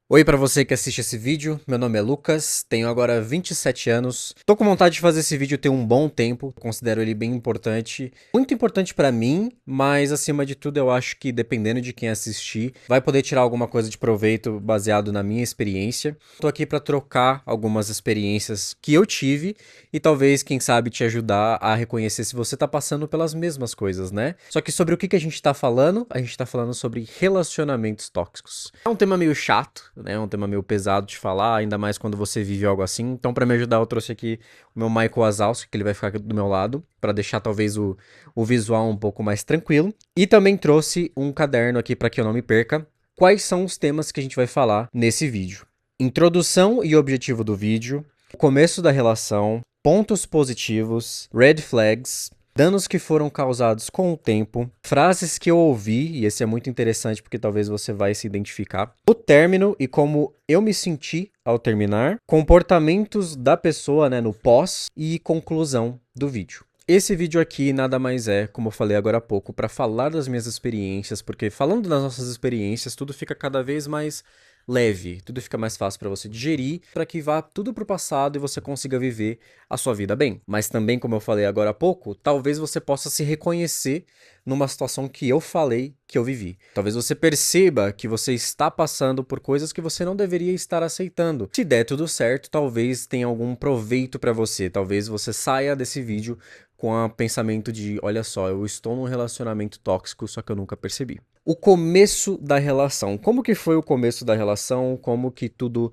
Oi pra você que assiste esse vídeo, meu nome é Lucas, tenho agora 27 anos. Tô com vontade de fazer esse vídeo ter um bom tempo, considero ele bem importante. Muito importante pra mim, mas acima de tudo eu acho que dependendo de quem assistir, vai poder tirar alguma coisa de proveito baseado na minha experiência. Tô aqui pra trocar algumas experiências que eu tive e talvez, quem sabe, te ajudar a reconhecer se você tá passando pelas mesmas coisas, né? Só que sobre o que a gente tá falando? A gente tá falando sobre relacionamentos tóxicos. É um tema meio chato, né? É um tema meio pesado de falar, ainda mais quando você vive algo assim. Então, pra me ajudar, eu trouxe aqui o meu Michael Wazowski, que ele vai ficar aqui do meu lado, pra deixar talvez o visual um pouco mais tranquilo. E também trouxe um caderno aqui pra que eu não me perca. Quais são os temas que a gente vai falar nesse vídeo? Introdução e objetivo do vídeo, começo da relação, pontos positivos, red flags, danos que foram causados com o tempo, frases que eu ouvi, e esse é muito interessante porque talvez você vai se identificar, o término e como eu me senti ao terminar, comportamentos da pessoa, né, no pós e conclusão do vídeo. Esse vídeo aqui nada mais é, como eu falei agora há pouco, para falar das minhas experiências, porque falando das nossas experiências, tudo fica cada vez mais leve, tudo fica mais fácil para você digerir, para que vá tudo pro passado e você consiga viver a sua vida bem. Mas também, como eu falei agora há pouco, talvez você possa se reconhecer numa situação que eu falei que eu vivi. Talvez você perceba que você está passando por coisas que você não deveria estar aceitando. Se der tudo certo, talvez tenha algum proveito para você. Talvez você saia desse vídeo com o pensamento de, olha só, eu estou num relacionamento tóxico, só que eu nunca percebi. O começo da relação. Como que foi o começo da relação? Como que tudo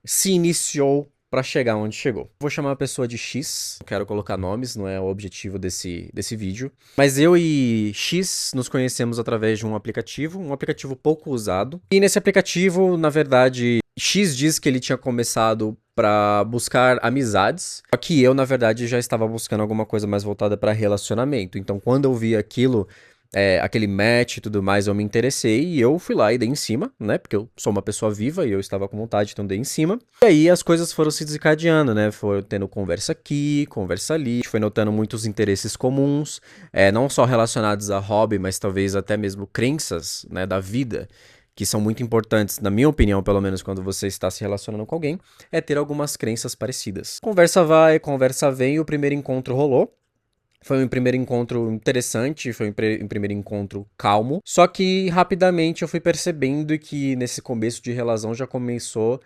se iniciou para chegar onde chegou? Vou chamar a pessoa de X, não quero colocar nomes, não é o objetivo desse vídeo. Mas eu e X nos conhecemos através de um aplicativo pouco usado. E nesse aplicativo, na verdade, X diz que ele tinha começado para buscar amizades, só que eu, na verdade, já estava buscando alguma coisa mais voltada para relacionamento. Então, quando eu vi aquilo, aquele match e tudo mais, eu me interessei e eu fui lá e dei em cima, né? Porque eu sou uma pessoa viva e eu estava com vontade, então dei em cima. E aí as coisas foram se desencadeando, né? Foi tendo conversa aqui, conversa ali, a gente foi notando muitos interesses comuns, não só relacionados a hobby, mas talvez até mesmo crenças, né, da vida, que são muito importantes, na minha opinião, pelo menos quando você está se relacionando com alguém, é ter algumas crenças parecidas. Conversa vai, conversa vem, e o primeiro encontro rolou. Foi um primeiro encontro interessante, foi um primeiro encontro calmo. Só que rapidamente eu fui percebendo que nesse começo de relação já começou.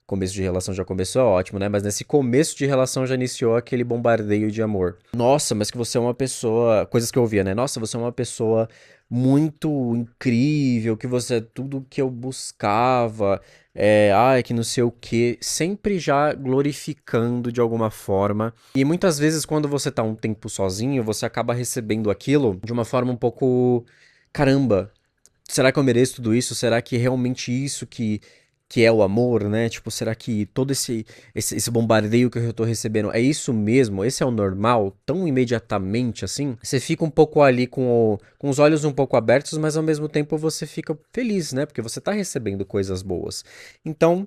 Começo de relação já começou, é ótimo, né? Mas nesse começo de relação já iniciou aquele bombardeio de amor. Nossa, mas que você é uma pessoa. Coisas que eu ouvia, né? Nossa, você é uma pessoa muito incrível, que você é tudo que eu buscava. Ai, que não sei o quê. Sempre já glorificando de alguma forma. E muitas vezes, quando você tá um tempo sozinho, você acaba recebendo aquilo de uma forma um pouco. Caramba, será que eu mereço tudo isso? Será que é realmente isso que é o amor, né? Tipo, será que todo esse bombardeio que eu tô recebendo é isso mesmo? Esse é o normal? Tão imediatamente assim? Você fica um pouco ali com os olhos um pouco abertos, mas ao mesmo tempo você fica feliz, né? Porque você tá recebendo coisas boas. Então,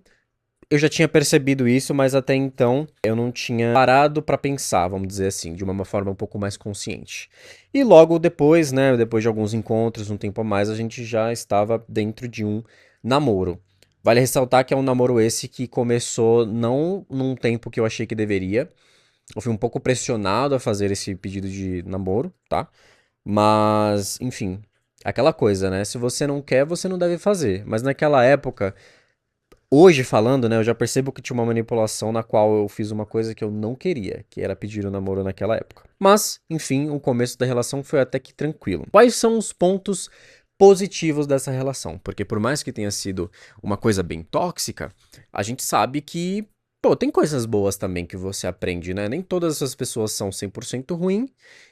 eu já tinha percebido isso, mas até então eu não tinha parado pra pensar, vamos dizer assim, de uma forma um pouco mais consciente. E logo depois, né, depois de alguns encontros, um tempo a mais, a gente já estava dentro de um namoro. Vale ressaltar que é um namoro esse que começou não num tempo que eu achei que deveria. Eu fui um pouco pressionado a fazer esse pedido de namoro, tá? Mas, enfim, aquela coisa, né? Se você não quer, você não deve fazer. Mas naquela época, hoje falando, né, eu já percebo que tinha uma manipulação na qual eu fiz uma coisa que eu não queria, que era pedir o namoro naquela época. Mas, enfim, o começo da relação foi até que tranquilo. Quais são os pontos positivos dessa relação? Porque por mais que tenha sido uma coisa bem tóxica, a gente sabe que, pô, tem coisas boas também que você aprende, né? Nem todas as pessoas são 100% ruins,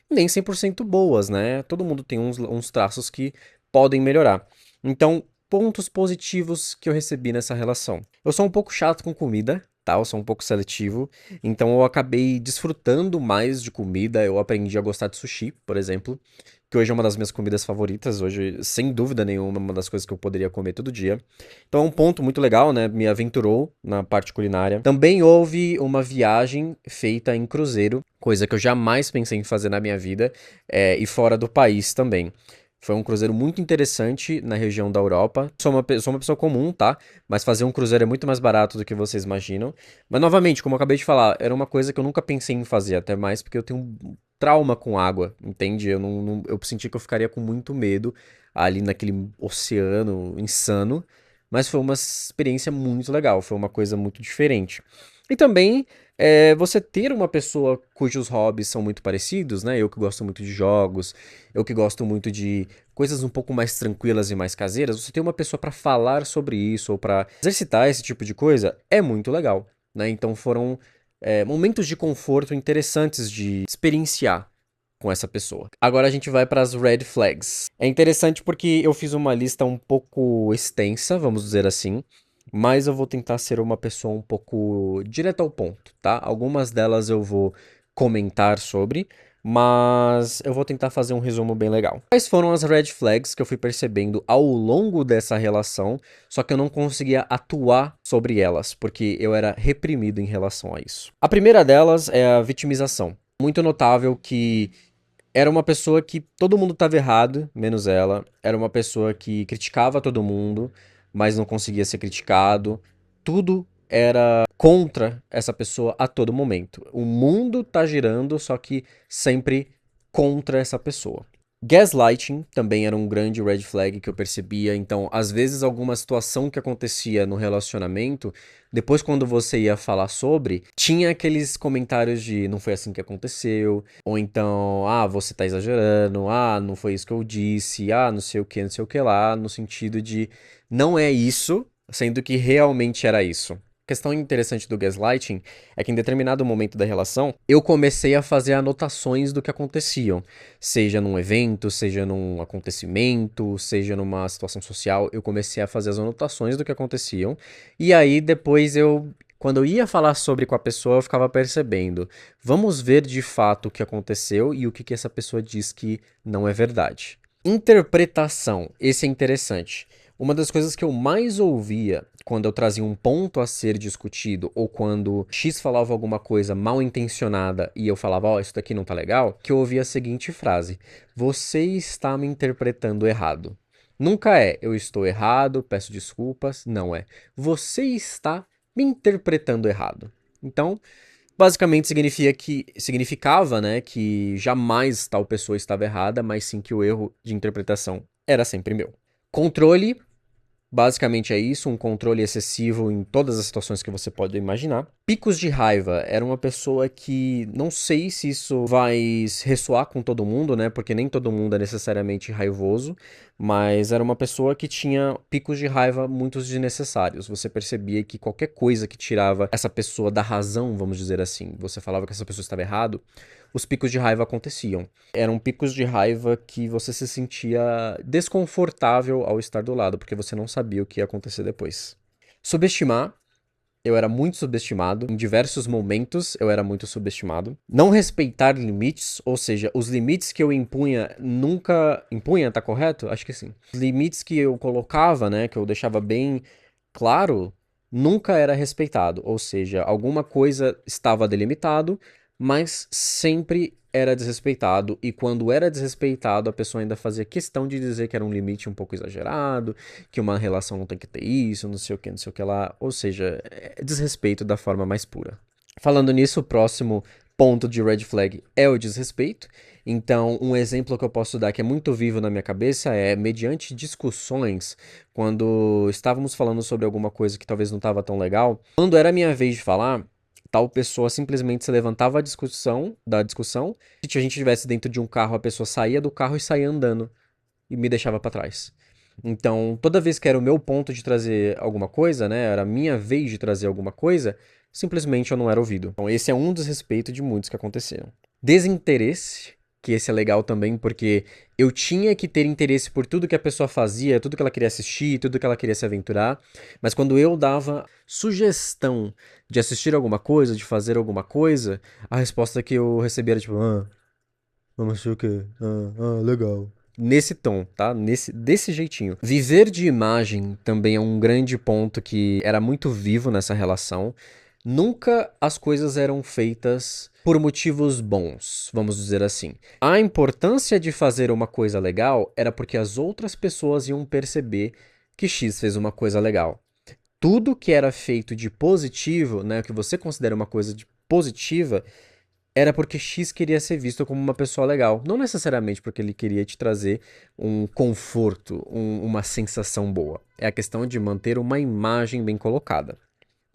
nem 100% boas, né? Todo mundo tem uns traços que podem melhorar. Então, pontos positivos que eu recebi nessa relação. Eu sou um pouco chato com comida, tá? Eu sou um pouco seletivo, então eu acabei desfrutando mais de comida. Eu aprendi a gostar de sushi, por exemplo, que hoje é uma das minhas comidas favoritas. Hoje, sem dúvida nenhuma, é uma das coisas que eu poderia comer todo dia. Então é um ponto muito legal, né? Me aventurou na parte culinária. Também houve uma viagem feita em cruzeiro, coisa que eu jamais pensei em fazer na minha vida, e fora do país também. Foi um cruzeiro muito interessante na região da Europa. Sou uma pessoa comum, tá? Mas fazer um cruzeiro é muito mais barato do que vocês imaginam. Mas, novamente, como eu acabei de falar, era uma coisa que eu nunca pensei em fazer, até mais porque eu tenho um trauma com água, entende? Eu senti que eu ficaria com muito medo ali naquele oceano insano. Mas foi uma experiência muito legal, foi uma coisa muito diferente. E também você ter uma pessoa cujos hobbies são muito parecidos, né? Eu que gosto muito de jogos, eu que gosto muito de coisas um pouco mais tranquilas e mais caseiras, você ter uma pessoa para falar sobre isso ou para exercitar esse tipo de coisa é muito legal, né? Então foram momentos de conforto interessantes de experienciar com essa pessoa. Agora a gente vai para as red flags. É interessante porque eu fiz uma lista um pouco extensa, vamos dizer assim, mas eu vou tentar ser uma pessoa um pouco direta ao ponto, tá? Algumas delas eu vou comentar sobre, mas eu vou tentar fazer um resumo bem legal. Quais foram as red flags que eu fui percebendo ao longo dessa relação, só que eu não conseguia atuar sobre elas, porque eu era reprimido em relação a isso. A primeira delas é a vitimização. Muito notável que era uma pessoa que todo mundo estava errado, menos ela. Era uma pessoa que criticava todo mundo, mas não conseguia ser criticado. Tudo era contra essa pessoa a todo momento. O mundo tá girando, só que sempre contra essa pessoa. Gaslighting também era um grande red flag que eu percebia. Então, às vezes, alguma situação que acontecia no relacionamento, depois, quando você ia falar sobre, tinha aqueles comentários de não foi assim que aconteceu, ou então, ah, você tá exagerando, ah, não foi isso que eu disse, ah, não sei o que, não sei o que lá, no sentido de não é isso, sendo que realmente era isso. A questão interessante do gaslighting é que em determinado momento da relação, eu comecei a fazer anotações do que aconteciam. Seja num evento, seja num acontecimento, seja numa situação social, eu comecei a fazer as anotações do que aconteciam. E aí depois quando eu ia falar sobre com a pessoa, eu ficava percebendo. Vamos ver de fato o que aconteceu e o que essa pessoa diz que não é verdade. Interpretação, esse é interessante. Uma das coisas que eu mais ouvia quando eu trazia um ponto a ser discutido ou quando X falava alguma coisa mal intencionada e eu falava, ó, isso daqui não tá legal, que eu ouvia a seguinte frase: você está me interpretando errado. Nunca é eu estou errado, peço desculpas, não é. Você está me interpretando errado. Então, basicamente significava, né, que jamais tal pessoa estava errada, mas sim que o erro de interpretação era sempre meu. Controle, basicamente é isso, um controle excessivo em todas as situações que você pode imaginar. Picos de raiva, era uma pessoa que não sei se isso vai ressoar com todo mundo, né? Porque nem todo mundo é necessariamente raivoso, mas era uma pessoa que tinha picos de raiva muito desnecessários. Você percebia que qualquer coisa que tirava essa pessoa da razão, vamos dizer assim, você falava que essa pessoa estava errado, os picos de raiva aconteciam. Eram picos de raiva que você se sentia desconfortável ao estar do lado, porque você não sabia o que ia acontecer depois. Subestimar. Eu era muito subestimado. Em diversos momentos eu era muito subestimado. Não respeitar limites, ou seja, os limites que eu impunha nunca. Impunha, tá correto? Acho que sim. Os limites que eu colocava, né, que eu deixava bem claro, nunca era respeitado. Ou seja, alguma coisa estava delimitado, mas sempre era desrespeitado. E quando era desrespeitado, a pessoa ainda fazia questão de dizer que era um limite um pouco exagerado, que uma relação não tem que ter isso, não sei o que, não sei o que lá. Ou seja, é desrespeito da forma mais pura. Falando nisso, o próximo ponto de red flag é o desrespeito. Então, um exemplo que eu posso dar que é muito vivo na minha cabeça é, mediante discussões, quando estávamos falando sobre alguma coisa que talvez não estava tão legal, quando era minha vez de falar, tal pessoa simplesmente se levantava da discussão. Se a gente estivesse dentro de um carro, a pessoa saía do carro e saía andando e me deixava para trás. Então, toda vez que era o meu ponto de trazer alguma coisa, né, era a minha vez de trazer alguma coisa, simplesmente eu não era ouvido. Então, esse é um desrespeito de muitos que aconteceram. Desinteresse, que esse é legal também, porque eu tinha que ter interesse por tudo que a pessoa fazia, tudo que ela queria assistir, tudo que ela queria se aventurar, mas quando eu dava sugestão de assistir alguma coisa, de fazer alguma coisa, a resposta que eu recebia era tipo, vamos assistir o quê? Legal. Nesse tom, tá? Desse jeitinho. Viver de imagem também é um grande ponto que era muito vivo nessa relação. Nunca as coisas eram feitas por motivos bons, vamos dizer assim. A importância de fazer uma coisa legal era porque as outras pessoas iam perceber que X fez uma coisa legal. Tudo que era feito de positivo, né, que você considera uma coisa de positiva, era porque X queria ser visto como uma pessoa legal. Não necessariamente porque ele queria te trazer um conforto, uma sensação boa. É a questão de manter uma imagem bem colocada.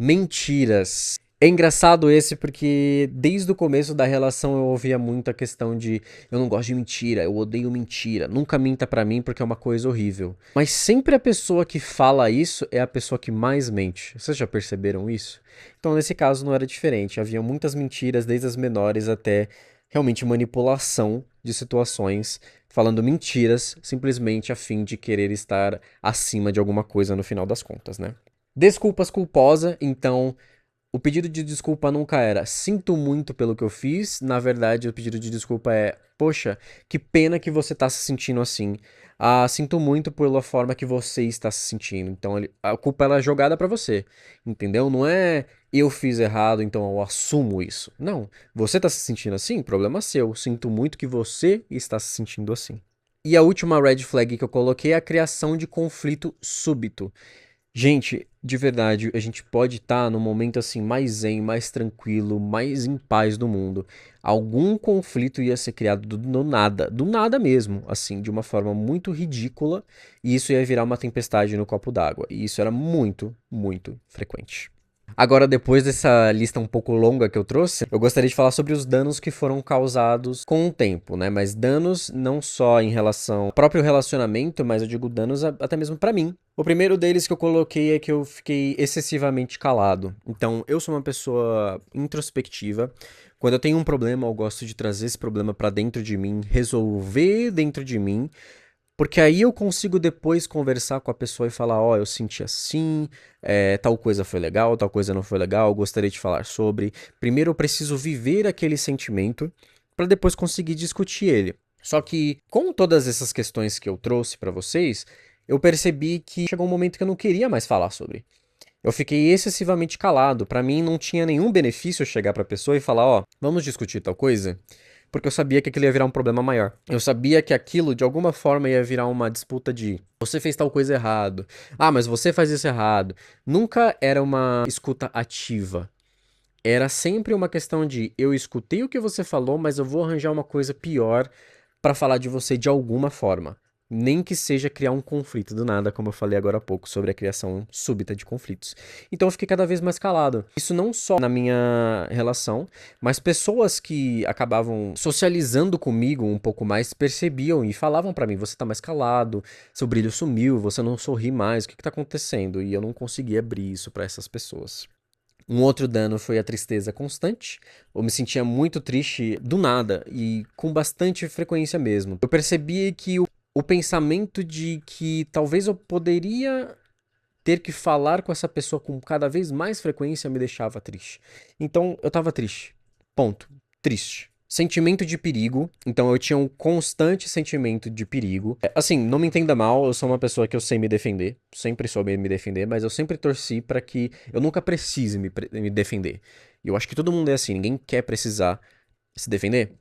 Mentiras. É engraçado esse porque desde o começo da relação eu ouvia muito a questão de eu não gosto de mentira, eu odeio mentira, nunca minta pra mim porque é uma coisa horrível. Mas sempre a pessoa que fala isso é a pessoa que mais mente. Vocês já perceberam isso? Então nesse caso não era diferente, havia muitas mentiras desde as menores até realmente manipulação de situações, falando mentiras simplesmente a fim de querer estar acima de alguma coisa no final das contas, né? Desculpas culposa, então o pedido de desculpa nunca era sinto muito pelo que eu fiz. Na verdade, o pedido de desculpa é poxa, que pena que você tá se sentindo assim. Ah, sinto muito pela forma que você está se sentindo. Então a culpa ela é jogada pra você, entendeu? Não é eu fiz errado, então eu assumo isso. Não, você tá se sentindo assim? Problema seu. Sinto muito que você está se sentindo assim. E a última red flag que eu coloquei é a criação de conflito súbito. Gente, de verdade, a gente pode estar num momento assim mais zen, mais tranquilo, mais em paz do mundo. Algum conflito ia ser criado do nada mesmo, assim, de uma forma muito ridícula, e isso ia virar uma tempestade no copo d'água. E isso era muito, muito frequente. Agora, depois dessa lista um pouco longa que eu trouxe, eu gostaria de falar sobre os danos que foram causados com o tempo, né? Mas danos não só em relação ao próprio relacionamento, mas eu digo danos até mesmo pra mim. O primeiro deles que eu coloquei é que eu fiquei excessivamente calado. Então, eu sou uma pessoa introspectiva. Quando eu tenho um problema, eu gosto de trazer esse problema pra dentro de mim, resolver dentro de mim, porque aí eu consigo depois conversar com a pessoa e falar, ó, eu senti assim, tal coisa foi legal, tal coisa não foi legal, gostaria de falar sobre. Primeiro eu preciso viver aquele sentimento para depois conseguir discutir ele. Só que com todas essas questões que eu trouxe para vocês, eu percebi que chegou um momento que eu não queria mais falar sobre. Eu fiquei excessivamente calado. Para mim não tinha nenhum benefício eu chegar para a pessoa e falar, ó, vamos discutir tal coisa porque eu sabia que aquilo ia virar um problema maior. Eu sabia que aquilo, de alguma forma, ia virar uma disputa de você fez tal coisa errado. Ah, mas você faz isso errado. Nunca era uma escuta ativa. Era sempre uma questão de eu escutei o que você falou, mas eu vou arranjar uma coisa pior pra falar de você de alguma forma. Nem que seja criar um conflito do nada, como eu falei agora há pouco, sobre a criação súbita de conflitos. Então eu fiquei cada vez mais calado. Isso não só na minha relação, mas pessoas que acabavam socializando comigo um pouco mais percebiam e falavam pra mim: você tá mais calado, seu brilho sumiu, você não sorri mais, o que que tá acontecendo? E eu não conseguia abrir isso pra essas pessoas. Um outro dano foi a tristeza constante. Eu me sentia muito triste do nada e com bastante frequência mesmo. Eu percebi que o pensamento de que talvez eu poderia ter que falar com essa pessoa com cada vez mais frequência me deixava triste. Então eu tava triste. Ponto. Triste. Sentimento de perigo. Então eu tinha um constante sentimento de perigo. Assim, não me entenda mal, eu sou uma pessoa que eu sei me defender. Sempre soube me defender, mas eu sempre torci pra que eu nunca precise me defender. E eu acho que todo mundo é assim, ninguém quer precisar se defender.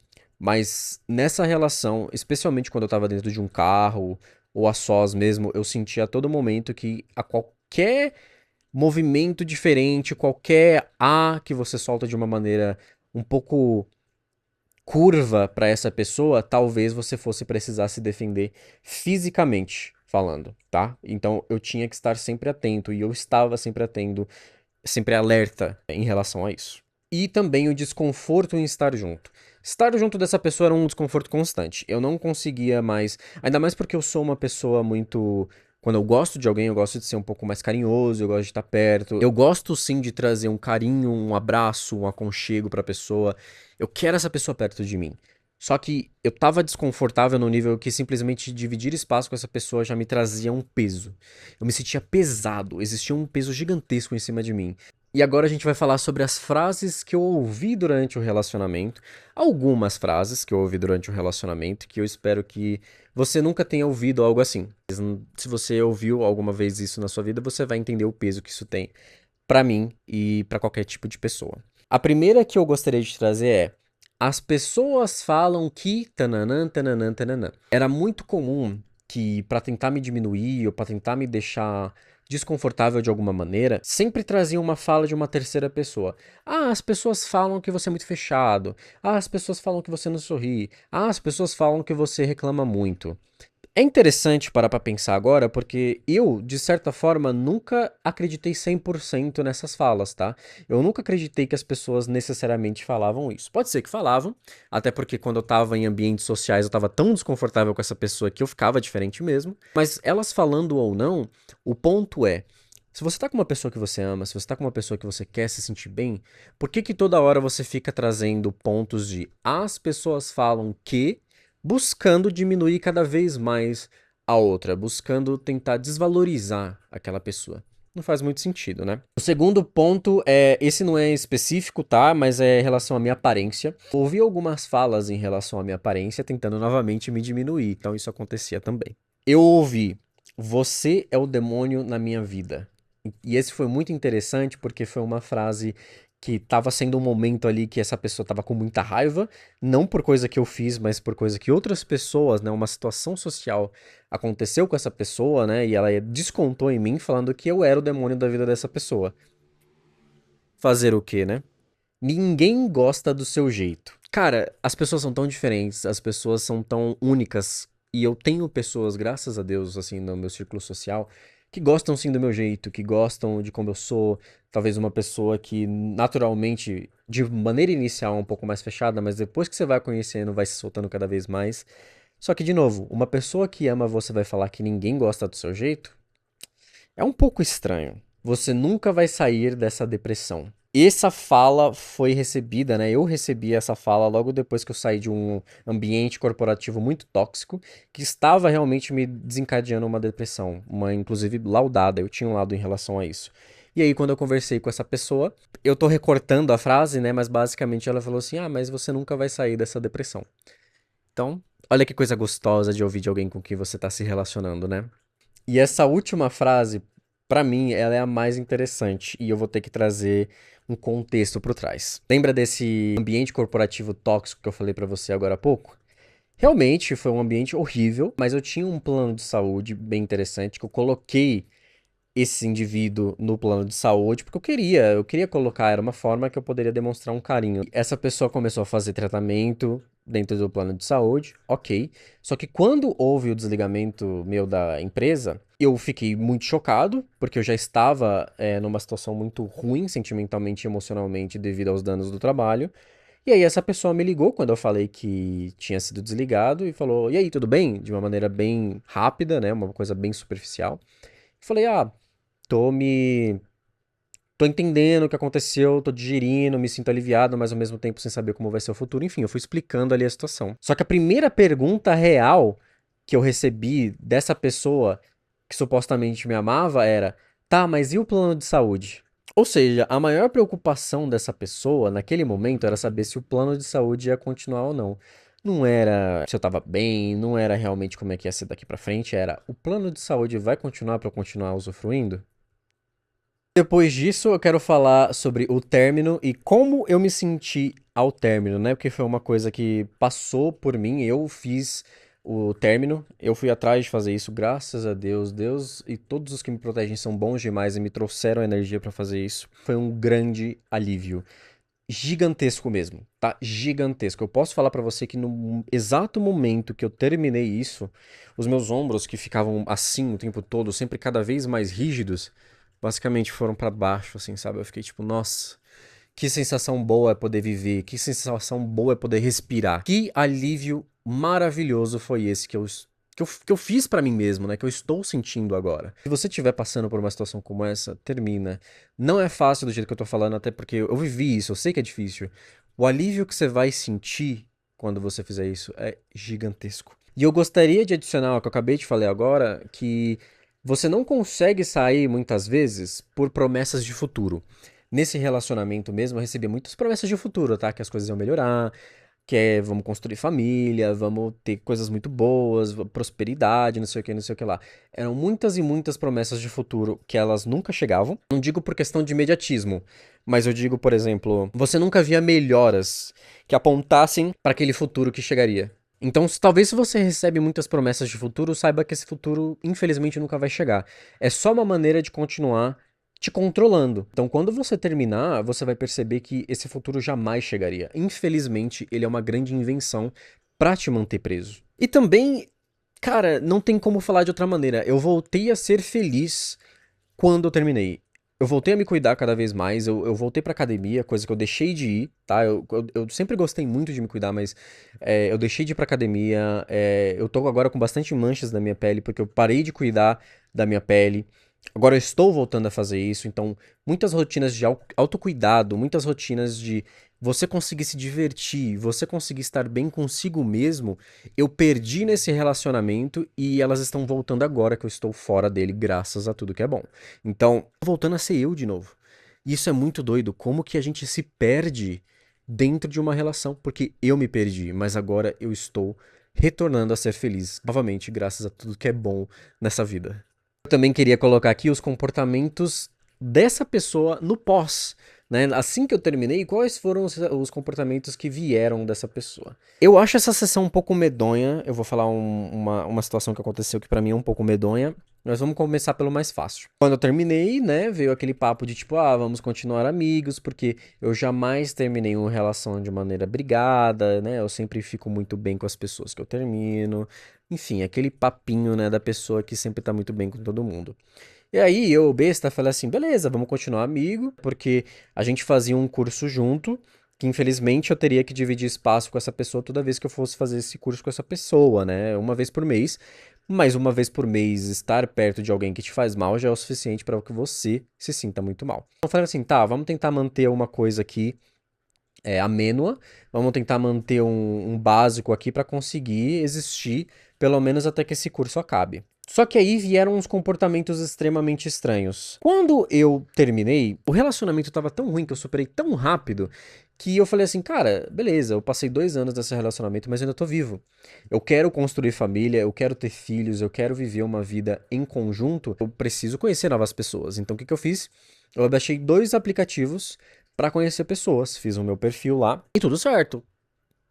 Mas nessa relação, especialmente quando eu tava dentro de um carro ou a sós mesmo, eu sentia a todo momento que a qualquer movimento diferente, qualquer A que você solta de uma maneira um pouco curva para essa pessoa, talvez você fosse precisar se defender fisicamente falando, tá? Então eu tinha que estar sempre atento e eu estava sempre atento, sempre alerta em relação a isso. E também o desconforto em estar junto. Estar junto dessa pessoa era um desconforto constante. Eu não conseguia mais. Ainda mais porque eu sou uma pessoa muito. Quando eu gosto de alguém, eu gosto de ser um pouco mais carinhoso, eu gosto de estar perto. Eu gosto sim de trazer um carinho, um abraço, um aconchego pra pessoa. Eu quero essa pessoa perto de mim. Só que eu tava desconfortável no nível que simplesmente dividir espaço com essa pessoa já me trazia um peso. Eu me sentia pesado, existia um peso gigantesco em cima de mim. E agora a gente vai falar sobre as frases que eu ouvi durante o relacionamento. Algumas frases que eu ouvi durante o relacionamento que eu espero que você nunca tenha ouvido algo assim. Se você ouviu alguma vez isso na sua vida, você vai entender o peso que isso tem pra mim e pra qualquer tipo de pessoa. A primeira que eu gostaria de trazer é: as pessoas falam que tananã, tananã, tananã. Era muito comum que, pra tentar me diminuir ou pra tentar me deixar desconfortável de alguma maneira, sempre trazia uma fala de uma terceira pessoa. Ah, as pessoas falam que você é muito fechado. Ah, as pessoas falam que você não sorri. Ah, as pessoas falam que você reclama muito. É interessante parar pra pensar agora, porque eu, de certa forma, nunca acreditei 100% nessas falas, tá? Eu nunca acreditei que as pessoas necessariamente falavam isso. Pode ser que falavam, até porque quando eu tava em ambientes sociais eu tava tão desconfortável com essa pessoa que eu ficava diferente mesmo. Mas elas falando ou não, o ponto é: se você tá com uma pessoa que você ama, se você tá com uma pessoa que você quer se sentir bem, por que que toda hora você fica trazendo pontos de as pessoas falam que, buscando diminuir cada vez mais a outra, buscando tentar desvalorizar aquela pessoa? Não faz muito sentido, né? O segundo ponto é, esse não é específico, tá? Mas é em relação à minha aparência. Ouvi algumas falas em relação à minha aparência, tentando novamente me diminuir. Então isso acontecia também. Eu ouvi: você é o demônio na minha vida. E esse foi muito interessante porque foi uma frase que estava sendo um momento ali que essa pessoa estava com muita raiva, não por coisa que eu fiz, mas por coisa que outras pessoas, né, uma situação social aconteceu com essa pessoa, né, e ela descontou em mim falando que eu era o demônio da vida dessa pessoa. Fazer o quê, né? Ninguém gosta do seu jeito. Cara, as pessoas são tão diferentes, as pessoas são tão únicas, e eu tenho pessoas, graças a Deus, assim, no meu círculo social, que gostam sim do meu jeito, que gostam de como eu sou. Talvez uma pessoa que naturalmente, de maneira inicial, é um pouco mais fechada, mas depois que você vai conhecendo, vai se soltando cada vez mais. Só que, de novo, uma pessoa que ama você vai falar que ninguém gosta do seu jeito, é um pouco estranho. Você nunca vai sair dessa depressão. Essa fala foi recebida, né? Eu recebi essa fala logo depois que eu saí de um ambiente corporativo muito tóxico, que estava realmente me desencadeando uma depressão, uma inclusive laudada, eu tinha um lado em relação a isso. E aí, quando eu conversei com essa pessoa, eu tô recortando a frase, né? Mas basicamente ela falou assim: ah, mas você nunca vai sair dessa depressão. Então, olha que coisa gostosa de ouvir de alguém com quem você tá se relacionando, né? E essa última frase, pra mim, ela é a mais interessante e eu vou ter que trazer um contexto por trás. Lembra desse ambiente corporativo tóxico que eu falei pra você agora há pouco? Realmente foi um ambiente horrível, mas eu tinha um plano de saúde bem interessante que eu coloquei esse indivíduo no plano de saúde porque eu queria colocar, era uma forma que eu poderia demonstrar um carinho. Essa pessoa começou a fazer tratamento dentro do plano de saúde, ok. Só que quando houve o desligamento meu da empresa, eu fiquei muito chocado, porque eu já estava numa situação muito ruim sentimentalmente e emocionalmente devido aos danos do trabalho. E aí essa pessoa me ligou quando eu falei que tinha sido desligado e falou: e aí, tudo bem? De uma maneira bem rápida, né? Uma coisa bem superficial. Falei: ah, tô me. Tô entendendo o que aconteceu, tô digerindo, me sinto aliviado, mas ao mesmo tempo sem saber como vai ser o futuro. Enfim, eu fui explicando ali a situação. Só que a primeira pergunta real que eu recebi dessa pessoa que supostamente me amava era: tá, mas e o plano de saúde? Ou seja, a maior preocupação dessa pessoa naquele momento era saber se o plano de saúde ia continuar ou não. Não era se eu tava bem, não era realmente como é que ia ser daqui pra frente, era: o plano de saúde vai continuar pra eu continuar usufruindo? Depois disso, eu quero falar sobre o término e como eu me senti ao término, né? Porque foi uma coisa que passou por mim, eu fiz o término, eu fui atrás de fazer isso, graças a Deus. Deus e todos os que me protegem são bons demais e me trouxeram energia pra fazer isso. Foi um grande alívio. Gigantesco mesmo, tá? Gigantesco. Eu posso falar pra você que no exato momento que eu terminei isso, os meus ombros que ficavam assim o tempo todo, sempre cada vez mais rígidos, basicamente foram pra baixo, assim, sabe? Eu fiquei tipo: nossa, que sensação boa é poder viver, que sensação boa é poder respirar. Que alívio maravilhoso foi esse que eu fiz pra mim mesmo, né? Que eu estou sentindo agora. Se você estiver passando por uma situação como essa, termina. Não é fácil do jeito que eu tô falando, até porque eu vivi isso, eu sei que é difícil. O alívio que você vai sentir quando você fizer isso é gigantesco. E eu gostaria de adicionar o que eu acabei de falar agora, que você não consegue sair muitas vezes por promessas de futuro. Nesse relacionamento mesmo, eu recebi muitas promessas de futuro, tá? Que as coisas iam melhorar, que é vamos construir família, vamos ter coisas muito boas, prosperidade, não sei o que lá. Eram muitas e muitas promessas de futuro que elas nunca chegavam. Não digo por questão de imediatismo, mas eu digo, por exemplo, você nunca via melhoras que apontassem para aquele futuro que chegaria. Então, talvez se você recebe muitas promessas de futuro, saiba que esse futuro, infelizmente, nunca vai chegar. É só uma maneira de continuar te controlando. Então, quando você terminar, você vai perceber que esse futuro jamais chegaria. Infelizmente, ele é uma grande invenção pra te manter preso. E também, cara, não tem como falar de outra maneira. Eu voltei a ser feliz quando eu terminei. Eu voltei a me cuidar cada vez mais, eu voltei pra academia, coisa que eu deixei de ir, tá? Eu sempre gostei muito de me cuidar, mas eu deixei de ir pra academia, eu tô agora com bastante manchas na minha pele, porque eu parei de cuidar da minha pele. Agora eu estou voltando a fazer isso, então muitas rotinas de autocuidado, muitas rotinas de você conseguir se divertir, você conseguir estar bem consigo mesmo, eu perdi nesse relacionamento e elas estão voltando agora que eu estou fora dele, graças a tudo que é bom. Então, voltando a ser eu de novo. E isso é muito doido, como que a gente se perde dentro de uma relação, porque eu me perdi, mas agora eu estou retornando a ser feliz, novamente, graças a tudo que é bom nessa vida. Eu também queria colocar aqui os comportamentos dessa pessoa no pós, né? Assim que eu terminei, quais foram os comportamentos que vieram dessa pessoa? Eu acho essa sessão um pouco medonha. Eu vou falar uma situação que aconteceu que pra mim é um pouco medonha. Nós vamos começar pelo mais fácil. Quando eu terminei, né, veio aquele papo de tipo, ah, vamos continuar amigos, porque eu jamais terminei uma relação de maneira brigada, né? Eu sempre fico muito bem com as pessoas que eu termino. Enfim, aquele papinho, né, da pessoa que sempre tá muito bem com todo mundo. E aí eu, besta, falei assim, beleza, vamos continuar amigo, porque a gente fazia um curso junto, que infelizmente eu teria que dividir espaço com essa pessoa toda vez que eu fosse fazer esse curso com essa pessoa, né? Uma vez por mês. Mas uma vez por mês estar perto de alguém que te faz mal já é o suficiente para que você se sinta muito mal. Então eu falei assim, tá, vamos tentar manter uma coisa aqui amênua, vamos tentar manter um básico aqui para conseguir existir, pelo menos até que esse curso acabe. Só que aí vieram uns comportamentos extremamente estranhos. Quando eu terminei, o relacionamento tava tão ruim que eu superei tão rápido que eu falei assim, cara, beleza, eu passei 2 anos nesse relacionamento, mas eu ainda tô vivo. Eu quero construir família, eu quero ter filhos, eu quero viver uma vida em conjunto, eu preciso conhecer novas pessoas. Então o que que eu fiz? Eu baixei 2 aplicativos para conhecer pessoas, fiz o meu perfil lá e tudo certo.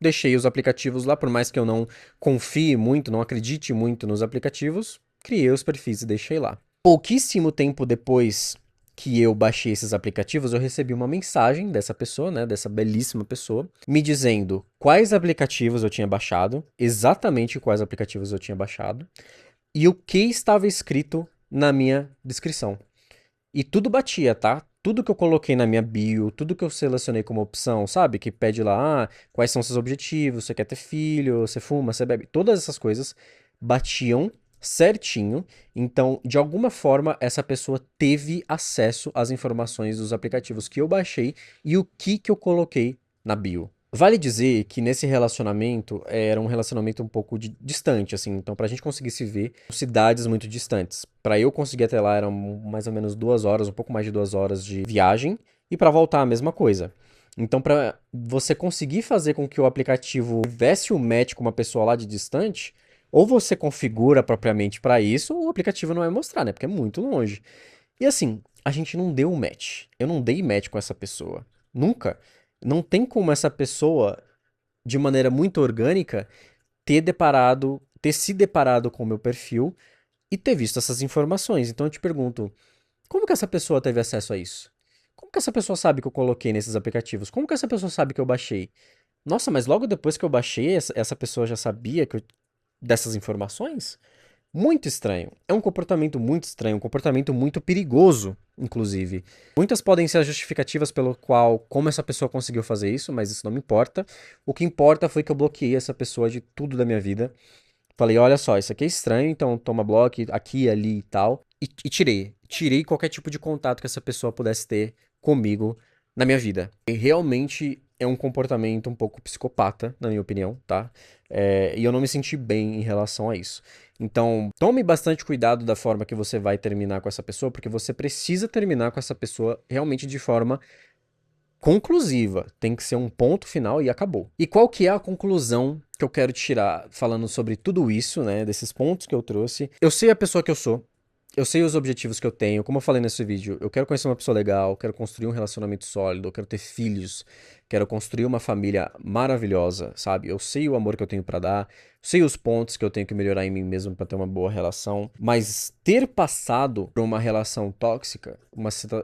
Deixei os aplicativos lá, por mais que eu não confie muito, não acredite muito nos aplicativos, criei os perfis e deixei lá. Pouquíssimo tempo depois que eu baixei esses aplicativos, eu recebi uma mensagem dessa pessoa, né, dessa belíssima pessoa, me dizendo quais aplicativos eu tinha baixado, exatamente quais aplicativos eu tinha baixado, e o que estava escrito na minha descrição. E tudo batia, tá? Tudo que eu coloquei na minha bio, tudo que eu selecionei como opção, sabe? Que pede lá, quais são seus objetivos, você quer ter filho, você fuma, você bebe, todas essas coisas batiam certinho. Então, de alguma forma, essa pessoa teve acesso às informações dos aplicativos que eu baixei e o que eu coloquei na bio. Vale dizer que nesse relacionamento era um relacionamento um pouco distante, assim, então pra gente conseguir se ver, cidades muito distantes. Pra eu conseguir até lá eram mais ou menos 2 horas, um pouco mais de 2 horas de viagem, e pra voltar a mesma coisa. Então pra você conseguir fazer com que o aplicativo tivesse o match com uma pessoa lá de distante, ou você configura propriamente pra isso, ou o aplicativo não vai mostrar, né? Porque é muito longe. E assim, a gente não deu um match. Eu não dei match com essa pessoa. Nunca. Não tem como essa pessoa, de maneira muito orgânica, ter se deparado com o meu perfil e ter visto essas informações. Então eu te pergunto, como que essa pessoa teve acesso a isso? Como que essa pessoa sabe que eu coloquei nesses aplicativos? Como que essa pessoa sabe que eu baixei? Nossa, mas logo depois que eu baixei, essa pessoa já sabia dessas informações? Muito estranho. É um comportamento muito estranho, um comportamento muito perigoso, inclusive. Muitas podem ser as justificativas pelo qual, como essa pessoa conseguiu fazer isso, mas isso não me importa. O que importa foi que eu bloqueei essa pessoa de tudo da minha vida. Falei, olha só, isso aqui é estranho, então toma bloco aqui, ali e tal. E tirei. Tirei qualquer tipo de contato que essa pessoa pudesse ter comigo na minha vida. E realmente é um comportamento um pouco psicopata, na minha opinião, tá? E eu não me senti bem em relação a isso. Então, tome bastante cuidado da forma que você vai terminar com essa pessoa, porque você precisa terminar com essa pessoa realmente de forma conclusiva, tem que ser um ponto final e acabou. E qual que é a conclusão que eu quero tirar falando sobre tudo isso, né, desses pontos que eu trouxe? Eu sei a pessoa que eu sou, eu sei os objetivos que eu tenho, como eu falei nesse vídeo, eu quero conhecer uma pessoa legal, quero construir um relacionamento sólido, eu quero ter filhos, quero construir uma família maravilhosa, sabe? Eu sei o amor que eu tenho pra dar, sei os pontos que eu tenho que melhorar em mim mesmo pra ter uma boa relação, mas ter passado por uma relação tóxica,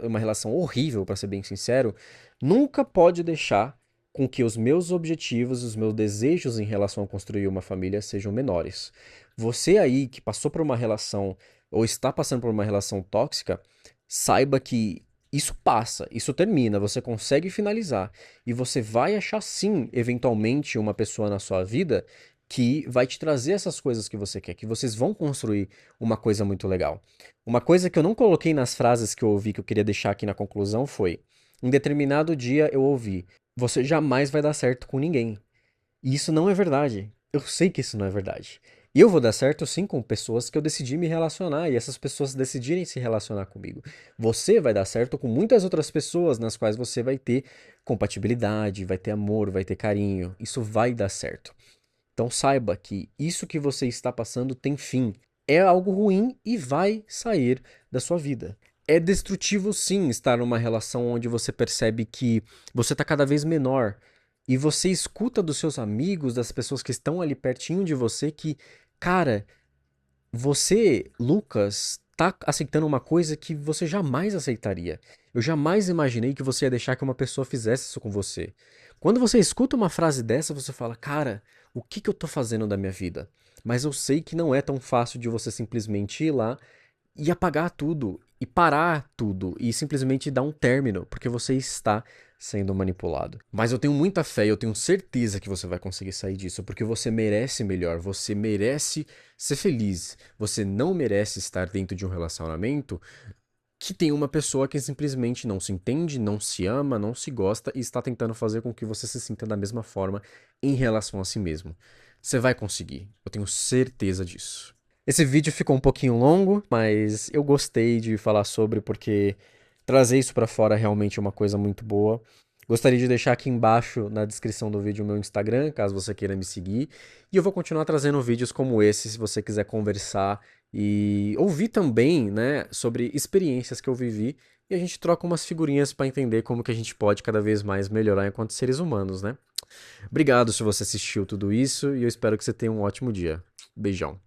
uma relação horrível, pra ser bem sincero, nunca pode deixar com que os meus objetivos, os meus desejos em relação a construir uma família sejam menores. Você aí que passou por uma relação ou está passando por uma relação tóxica, saiba que isso passa, isso termina, você consegue finalizar e você vai achar sim, eventualmente, uma pessoa na sua vida que vai te trazer essas coisas que você quer, que vocês vão construir uma coisa muito legal. Uma coisa que eu não coloquei nas frases que eu ouvi, que eu queria deixar aqui na conclusão foi: em determinado dia eu ouvi, você jamais vai dar certo com ninguém. E isso não é verdade. Eu sei que isso não é verdade. E eu vou dar certo sim com pessoas que eu decidi me relacionar e essas pessoas decidirem se relacionar comigo. Você vai dar certo com muitas outras pessoas nas quais você vai ter compatibilidade, vai ter amor, vai ter carinho. Isso vai dar certo. Então saiba que isso que você está passando tem fim. É algo ruim e vai sair da sua vida. É destrutivo sim estar numa relação onde você percebe que você está cada vez menor e você escuta dos seus amigos, das pessoas que estão ali pertinho de você que, cara, você, Lucas, tá aceitando uma coisa que você jamais aceitaria. Eu jamais imaginei que você ia deixar que uma pessoa fizesse isso com você. Quando você escuta uma frase dessa, você fala, cara, o que que eu tô fazendo da minha vida? Mas eu sei que não é tão fácil de você simplesmente ir lá e apagar tudo, e parar tudo, e simplesmente dar um término, porque você está sendo manipulado. Mas eu tenho muita fé e eu tenho certeza que você vai conseguir sair disso, porque você merece melhor, você merece ser feliz, você não merece estar dentro de um relacionamento que tem uma pessoa que simplesmente não se entende, não se ama, não se gosta e está tentando fazer com que você se sinta da mesma forma em relação a si mesmo. Você vai conseguir, eu tenho certeza disso. Esse vídeo ficou um pouquinho longo, mas eu gostei de falar sobre porque trazer isso pra fora é realmente uma coisa muito boa. Gostaria de deixar aqui embaixo na descrição do vídeo o meu Instagram, caso você queira me seguir. E eu vou continuar trazendo vídeos como esse, se você quiser conversar e ouvir também, né, sobre experiências que eu vivi. E a gente troca umas figurinhas para entender como que a gente pode cada vez mais melhorar enquanto seres humanos, né? Obrigado se você assistiu tudo isso e eu espero que você tenha um ótimo dia. Beijão.